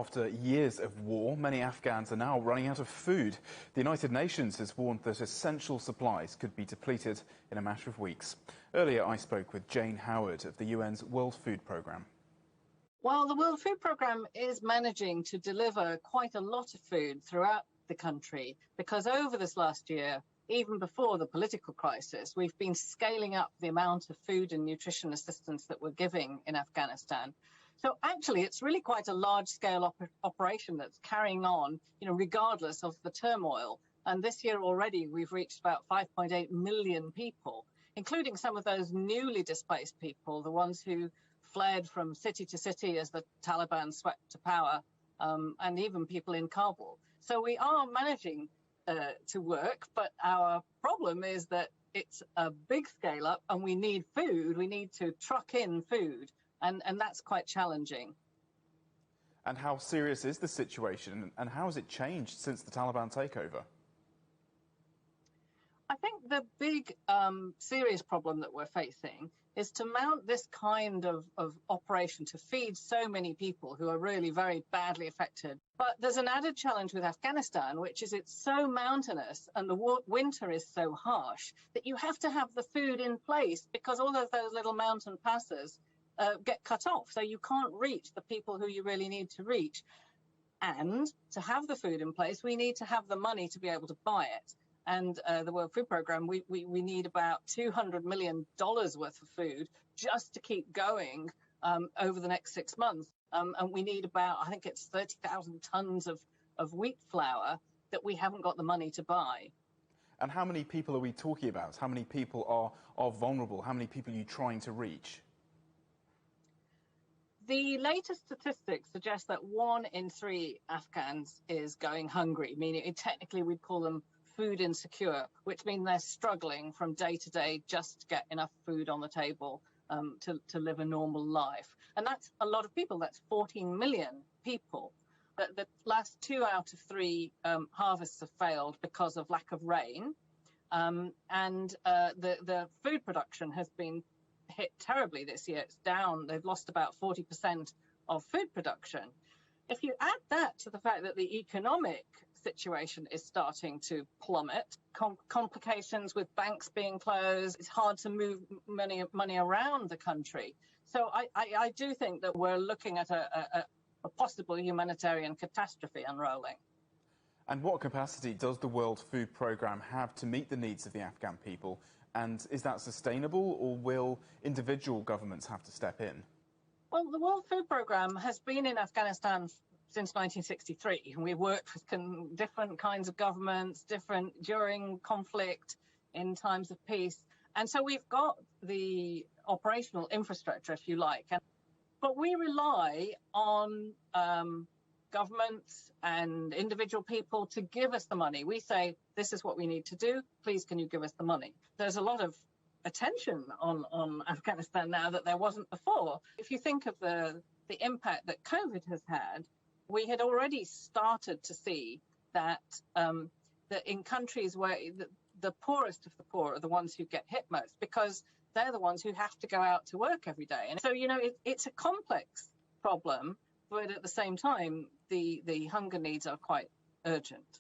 After years of war, many Afghans are now running out of food. The United Nations has warned that essential supplies could be depleted in a matter of weeks. Earlier, I spoke with Jane Howard of the UN's World Food Programme. Well, the World Food Programme is managing to deliver quite a lot of food throughout the country because over this last year, even before the political crisis, we've been scaling up the amount of food and nutrition assistance that we're giving in Afghanistan. So actually, it's really quite a large-scale operation that's carrying on, regardless of the turmoil. And this year already, we've reached about 5.8 million people, including some of those newly displaced people, the ones who fled from city to city as the Taliban swept to power, and even people in Kabul. So we are managing to work, but our problem is that it's a big scale up and we need food. We need to truck in food, and that's quite challenging. And how serious is the situation, and how has it changed since the Taliban takeover? I think the big serious problem that we're facing is to mount this kind of operation to feed so many people who are really very badly affected. But there's an added challenge with Afghanistan, which is it's so mountainous and the winter is so harsh that you have to have the food in place because all of those little mountain passes get cut off. So you can't reach the people who you really need to reach. And to have the food in place, we need to have the money to be able to buy it. And the World Food Programme, we need about $200 million worth of food just to keep going over the next 6 months. And we need about, I think it's 30,000 tons of wheat flour that we haven't got the money to buy. And how many people are we talking about? How many people are vulnerable? How many people are you trying to reach? The latest statistics suggest that 1 in 3 Afghans is going hungry, meaning technically we'd call them food insecure, which means they're struggling from day to day just to get enough food on the table to live a normal life. And that's a lot of people. That's 14 million people. The last 2 out of 3 harvests have failed because of lack of rain. The food production has been hit terribly this year. It's down. They've lost about 40% of food production. If you add that to the fact that the economic situation is starting to plummet, complications with banks being closed, it's hard to move money around the country. So I do think that we're looking at a possible humanitarian catastrophe unrolling. And what capacity does the World Food Programme have to meet the needs of the Afghan people? And is that sustainable, or will individual governments have to step in? Well, the World Food Programme has been in Afghanistan since 1963, and we've worked with different kinds of governments, during conflict, in times of peace. And so we've got the operational infrastructure, if you like. But we rely on governments and individual people to give us the money. We say, this is what we need to do. Please, can you give us the money? There's a lot of attention on Afghanistan now that there wasn't before. If you think of the impact that COVID has had, we had already started to see that in countries where the poorest of the poor are the ones who get hit most because they're the ones who have to go out to work every day. And so, it's a complex problem, but at the same time, the hunger needs are quite urgent.